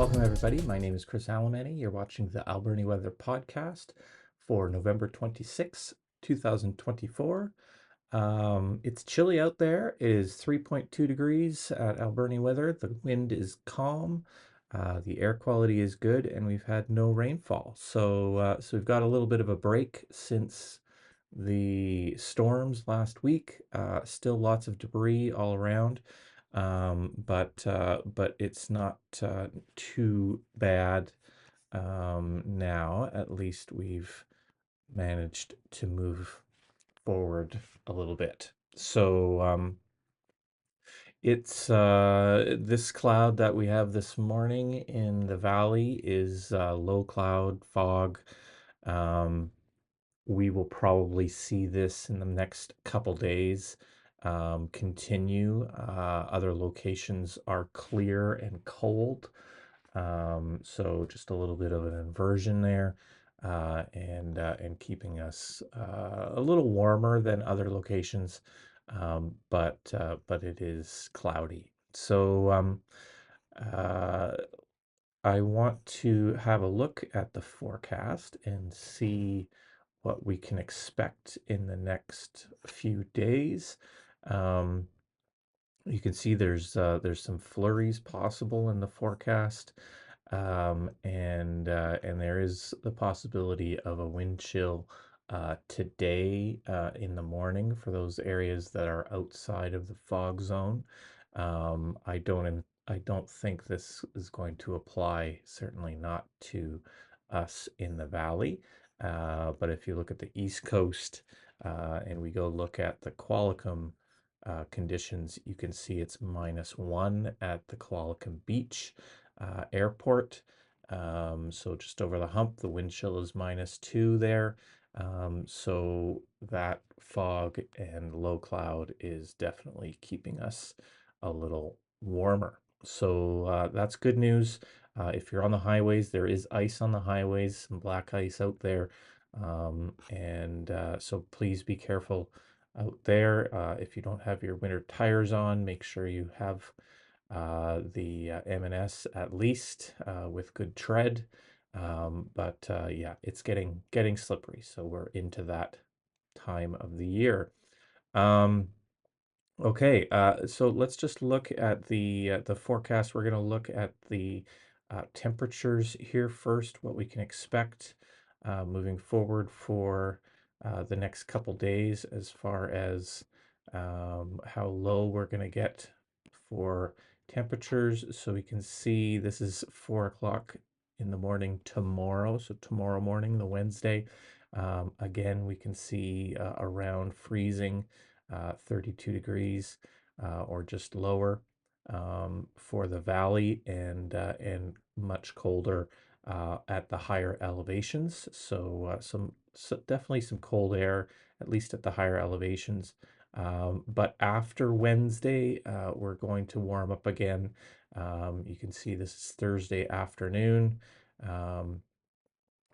Welcome, everybody. My name is Chris Alemany. You're watching the Alberniweather podcast for November 26, 2024. It's chilly out there. It is 3.2 degrees at Alberniweather. The wind is calm. The air quality is good, and we've had no rainfall. So we've got a little bit of a break since the storms last week. Still lots of debris all around, but it's not too bad now. At least we've managed to move forward a little bit. So it's this cloud that we have this morning in the valley is low cloud fog. Um, we will probably see this in the next couple days continue. Other locations are clear and cold. So just a little bit of an inversion there, and keeping us a little warmer than other locations, but it is cloudy. So uh, I want to have a look at the forecast and see what we can expect in the next few days. Um, you can see there's some flurries possible in the forecast, and there is the possibility of a wind chill today in the morning for those areas that are outside of the fog zone. I don't think this is going to apply, certainly not to us in the valley. But if you look at the East Coast and we go look at the Qualicum conditions, you can see it's -1 at the Qualicum Beach airport. So just over the hump, the wind chill is -2 there. So that fog and low cloud is definitely keeping us a little warmer. So that's good news. If you're on the highways, there is ice on the highways, some black ice out there. And so please be careful out there. If you don't have your winter tires on, make sure you have the M&S at least with good tread. But yeah, it's getting slippery, so we're into that time of the year. Um, Okay, so let's just look at the forecast. We're going to look at the temperatures here first, what we can expect moving forward for the next couple days as far as how low we're going to get for temperatures. So we can see this is 4 o'clock in the morning tomorrow. So tomorrow morning, the Wednesday, again, we can see around freezing. 32 degrees or just lower for the valley, and much colder at the higher elevations. So definitely some cold air, at least at the higher elevations. But after Wednesday, we're going to warm up again. You can see this is Thursday afternoon. Um,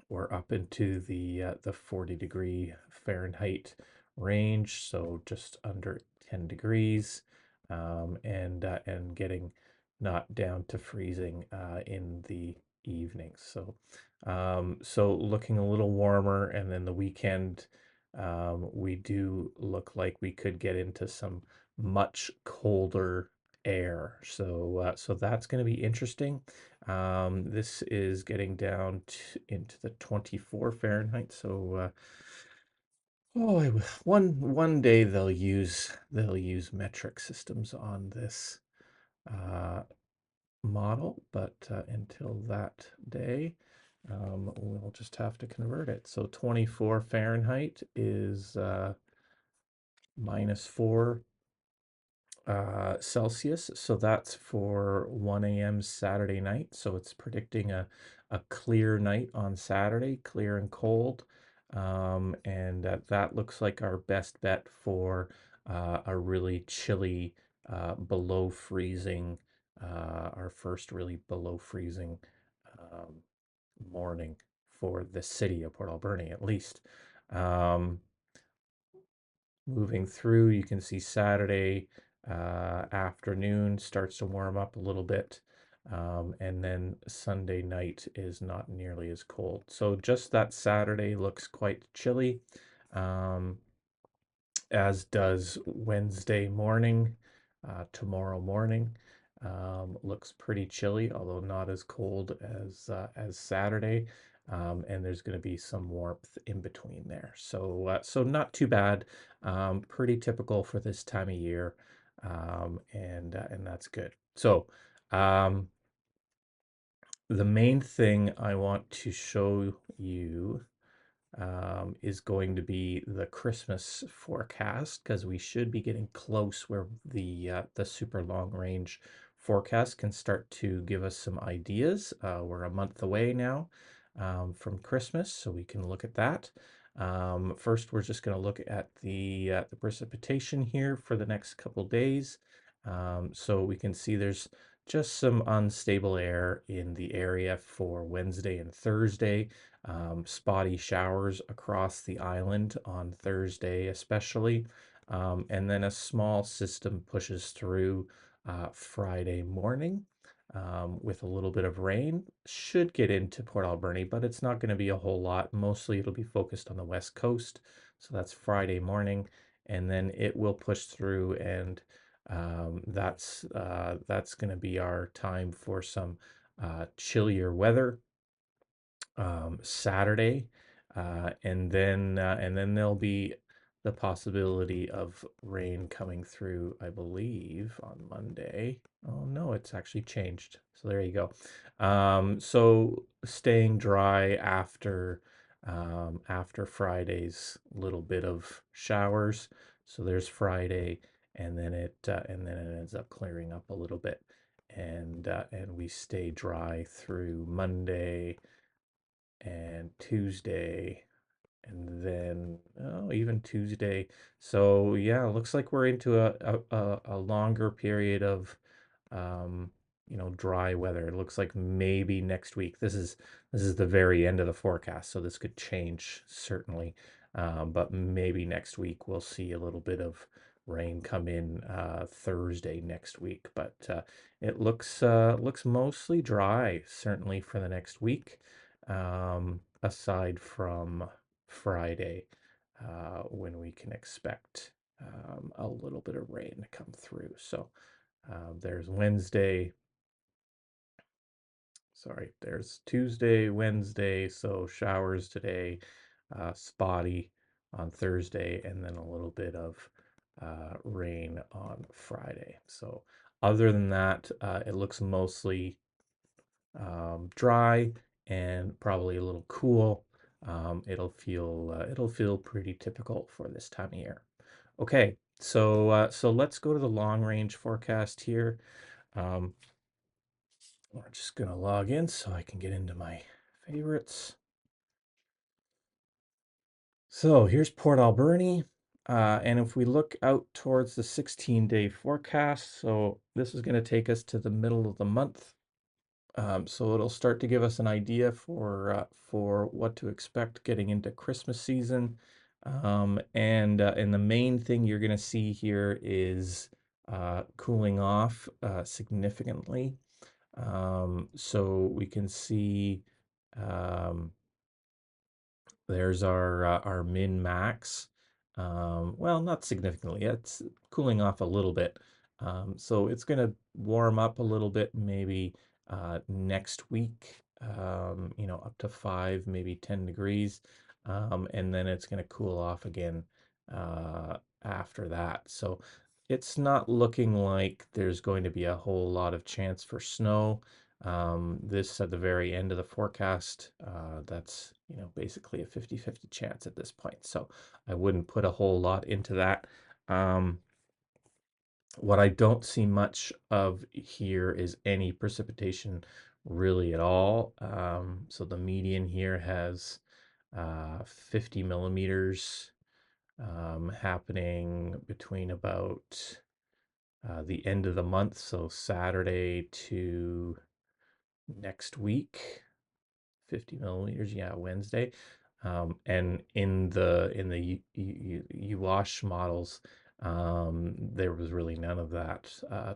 we're up into the 40-degree Fahrenheit range, so just under 10 degrees, and getting not down to freezing in the evening. So looking a little warmer, and then the weekend, we do look like we could get into some much colder air. So that's going to be interesting. This is getting down into the 24 Fahrenheit. One day they'll use metric systems on this uh, model, but until that day, we'll just have to convert it. So 24 Fahrenheit is -4 Celsius. So that's for 1 a.m. Saturday night. So it's predicting a clear night on Saturday, clear and cold. And that looks like our best bet for a really chilly, below freezing, our first really below freezing um, morning for the city of Port Alberni, at least. Um, Moving through, you can see Saturday afternoon starts to warm up a little bit. And then Sunday night is not nearly as cold. So just that Saturday looks quite chilly, um, as does Wednesday morning. Tomorrow morning looks pretty chilly, although not as cold as Saturday. And there's going to be some warmth in between there. So not too bad. Pretty typical for this time of year, and that's good. So. Um, the main thing I want to show you is going to be the Christmas forecast, because we should be getting close where the super long range forecast can start to give us some ideas. We're a month away now from Christmas, so we can look at that. First, we're just going to look at the precipitation here for the next couple days. So we can see there's just some unstable air in the area for Wednesday and Thursday. Spotty showers across the island on Thursday, especially. And then a small system pushes through Friday morning with a little bit of rain. Should get into Port Alberni, but it's not going to be a whole lot. Mostly it'll be focused on the west coast. So that's Friday morning. And then it will push through, and that's going to be our time for some chillier weather Saturday, and then there'll be the possibility of rain coming through, I believe, on Monday. Oh no, it's actually changed. So there you go. So staying dry after Friday's little bit of showers. So there's Friday, and then it ends up clearing up a little bit, and we stay dry through Monday and Tuesday, and then even Tuesday. So yeah, it looks like we're into a longer period of um, dry weather. It looks like maybe next week. This is the very end of the forecast, so this could change certainly. But maybe next week we'll see a little bit of rain come in Thursday next week. But it looks mostly dry, certainly for the next week, aside from Friday, when we can expect a little bit of rain to come through. So there's Wednesday, sorry, there's Tuesday, Wednesday, so showers today, spotty on Thursday, and then a little bit of rain on Friday. So other than that, it looks mostly dry and probably a little cool. It'll feel pretty typical for this time of year. Okay, so let's go to the long range forecast here. Um, we're just gonna log in so I can get into my favorites. So here's Port Alberni. And if we look out towards the 16-day forecast, so this is going to take us to the middle of the month. So it'll start to give us an idea for what to expect getting into Christmas season. And the main thing you're going to see here is cooling off significantly. So we can see um, there's our min max. Well, not significantly. It's cooling off a little bit. So it's going to warm up a little bit maybe next week, up to 5, maybe 10 degrees. And then it's going to cool off again after that. So it's not looking like there's going to be a whole lot of chance for snow. This at the very end of the forecast, that's basically a 50-50 chance at this point. So I wouldn't put a whole lot into that. What I don't see much of here is any precipitation really at all. So the median here has 50 millimeters happening between about the end of the month, so Saturday to next week. 50 millimeters, yeah, Wednesday. And in the UWash models, There was really none of that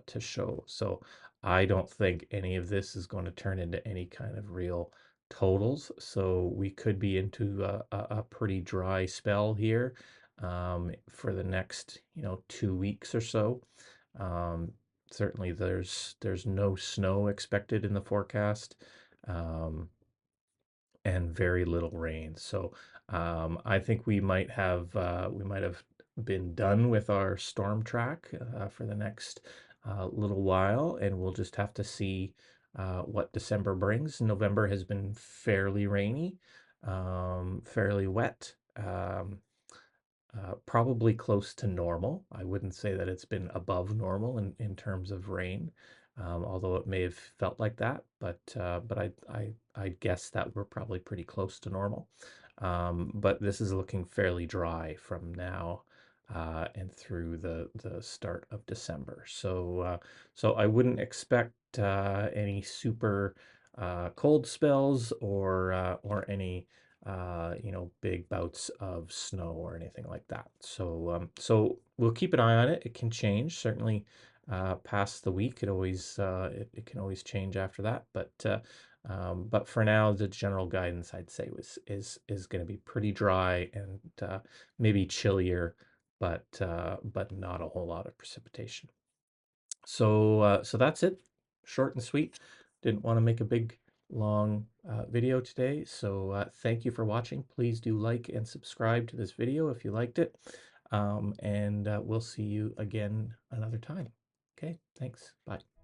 to show. So I don't think any of this is going to turn into any kind of real totals. So we could be into a pretty dry spell here for the next, 2 weeks or so. Um, Certainly, there's no snow expected in the forecast. Um, and very little rain. So I think we might have been done with our storm track for the next little while, and we'll just have to see what December brings. November has been fairly rainy, fairly wet. Probably close to normal. I wouldn't say that it's been above normal in terms of rain, although it may have felt like that. But I guess that we're probably pretty close to normal. But this is looking fairly dry from now and through the start of December. So I wouldn't expect any super cold spells or any big bouts of snow or anything like that. So we'll keep an eye on it. It can change certainly past the week. It can always change after that. But for now, the general guidance I'd say is going to be pretty dry and maybe chillier, but not a whole lot of precipitation. So that's it. Short and sweet. Didn't want to make a big long video today. So thank you for watching. Please do like and subscribe to this video if you liked it. And we'll see you again another time. Okay, thanks. Bye.